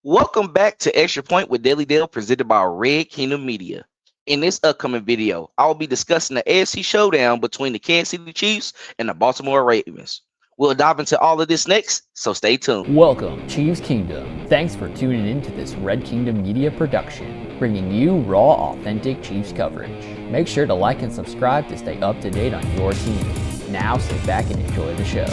Welcome back to Extra Point with Daily Dale presented by Red Kingdom Media. In this upcoming video, I will be discussing the AFC showdown between the Kansas City Chiefs and the Baltimore Ravens. We'll dive into all of this next, so stay tuned. Welcome, Chiefs Kingdom. Thanks for tuning in to this Red Kingdom Media production, bringing you raw, authentic Chiefs coverage. Make sure to like and subscribe to stay up to date on your team. Now sit back and enjoy the show.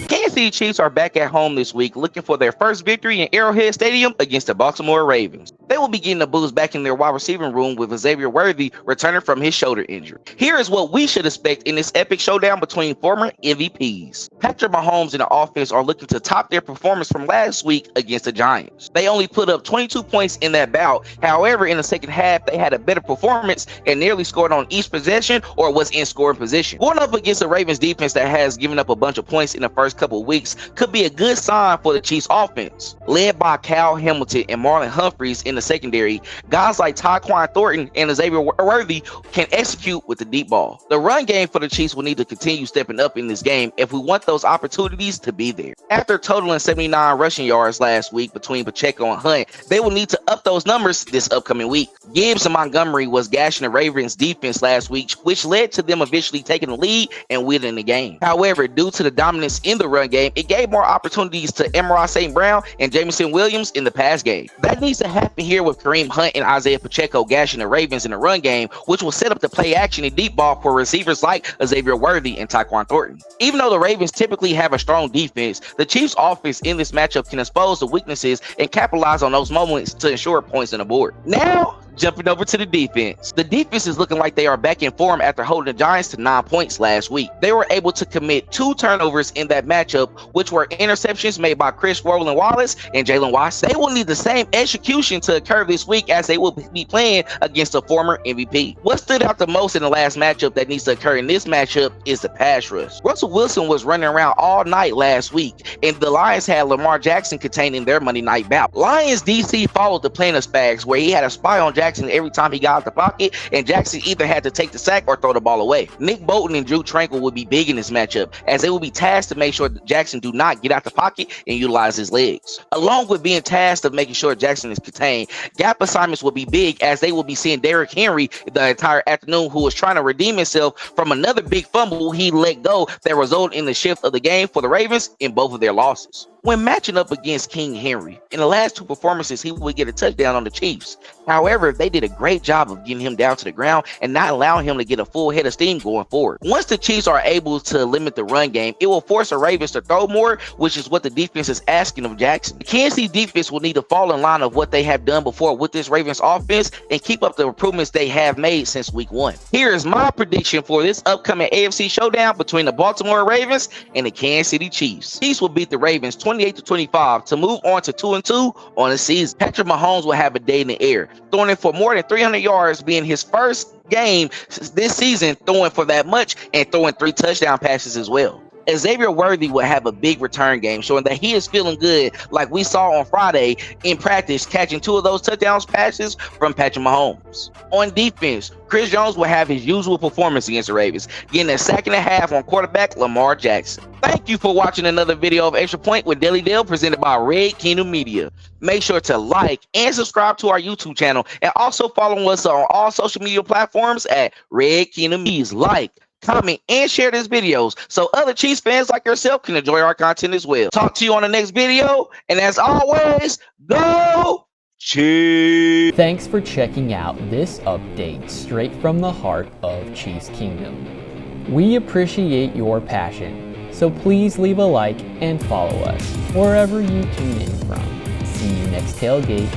Kansas City Chiefs are back at home this week looking for their first victory in Arrowhead Stadium against the Baltimore Ravens. They will be getting the Bulls back in their wide receiving room with Xavier Worthy returning from his shoulder injury. Here is what we should expect in this epic showdown between former MVPs. Patrick Mahomes and the offense are looking to top their performance from last week against the Giants. They only put up 22 points in that bout. However, in the second half, they had a better performance and nearly scored on each possession or was in scoring position. Going up against the Ravens defense that has given up a bunch of points in the first couple of weeks could be a good sign for the Chiefs offense. Led by Cal Hamilton and Marlon Humphreys in the secondary, guys like Tyquan Thornton and Xavier Worthy can execute with the deep ball. The run game for the Chiefs will need to continue stepping up in this game if we want those opportunities to be there. After totaling 79 rushing yards last week between Pacheco and Hunt, they will need to up those numbers this upcoming week. Gibbs and Montgomery was gashing the Ravens defense last week, which led to them eventually taking the lead and winning the game. However, due to the dominance in the run game, it gave more opportunities to Emerald St. Brown and Jamison Williams in the pass game. That needs to happen here with Kareem Hunt and Isaiah Pacheco gashing the Ravens in the run game, which will set up the play action and deep ball for receivers like Xavier Worthy and Tyquan Thornton. Even though the Ravens typically have a strong defense, the Chiefs offense in this matchup can expose the weaknesses and capitalize on those moments to ensure points on the board. Now, jumping over to the defense. The defense is looking like they are back in form after holding the Giants to 9 points last week. They were able to commit 2 turnovers in that matchup, which were interceptions made by Chris Roland Wallace and Jalen Watts. They will need the same execution to occur this week as they will be playing against a former MVP. What stood out the most in the last matchup that needs to occur in this matchup is the pass rush. Russell Wilson was running around all night last week, and the Lions had Lamar Jackson contained in their Monday night bout. Lions DC followed the plan of Spags, where he had a spy on Jackson every time he got out the pocket, and Jackson either had to take the sack or throw the ball away. Nick Bolton and Drew Tranquil would be big in this matchup, as they will be tasked to make sure that Jackson do not get out the pocket and utilize his legs. Along with being tasked of making sure Jackson is contained, gap assignments will be big, as they will be seeing Derrick Henry the entire afternoon, who was trying to redeem himself from another big fumble he let go that resulted in the shift of the game for the Ravens in both of their losses. When matching up against King Henry, in the last 2 performances, he would get a touchdown on the Chiefs. However, they did a great job of getting him down to the ground and not allowing him to get a full head of steam going forward. Once the Chiefs are able to limit the run game, it will force the Ravens to throw more, which is what the defense is asking of Jackson. The Kansas City defense will need to fall in line of what they have done before with this Ravens offense and keep up the improvements they have made since week 1. Here is my prediction for this upcoming AFC showdown between the Baltimore Ravens and the Kansas City Chiefs. Chiefs will beat the Ravens 28-25 to move on to 2-2 on the season. Patrick Mahomes will have a day in the air, throwing it for more than 300 yards, being his first game this season throwing for that much and throwing 3 touchdown passes as well. Xavier Worthy will have a big return game, showing that he is feeling good, like we saw on Friday in practice, catching 2 of those touchdowns passes from Patrick Mahomes. On defense, Chris Jones will have his usual performance against the Ravens, getting a sack and a half on quarterback Lamar Jackson. Thank you for watching another video of Extra Point with Daily Dale presented by Red Kingdom Media. Make sure to like and subscribe to our YouTube channel, and also follow us on all social media platforms at Red Kingdom Media. Like, comment, and share these videos so other Chiefs fans like yourself can enjoy our content as well. Talk to you on the next video, and as always, go Chiefs! Thanks for checking out this update straight from the heart of Chiefs Kingdom. We appreciate your passion, so please leave a like and follow us wherever you tune in from. See you next tailgate,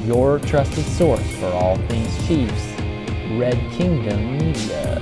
your trusted source for all things Chiefs, Red Kingdom Media.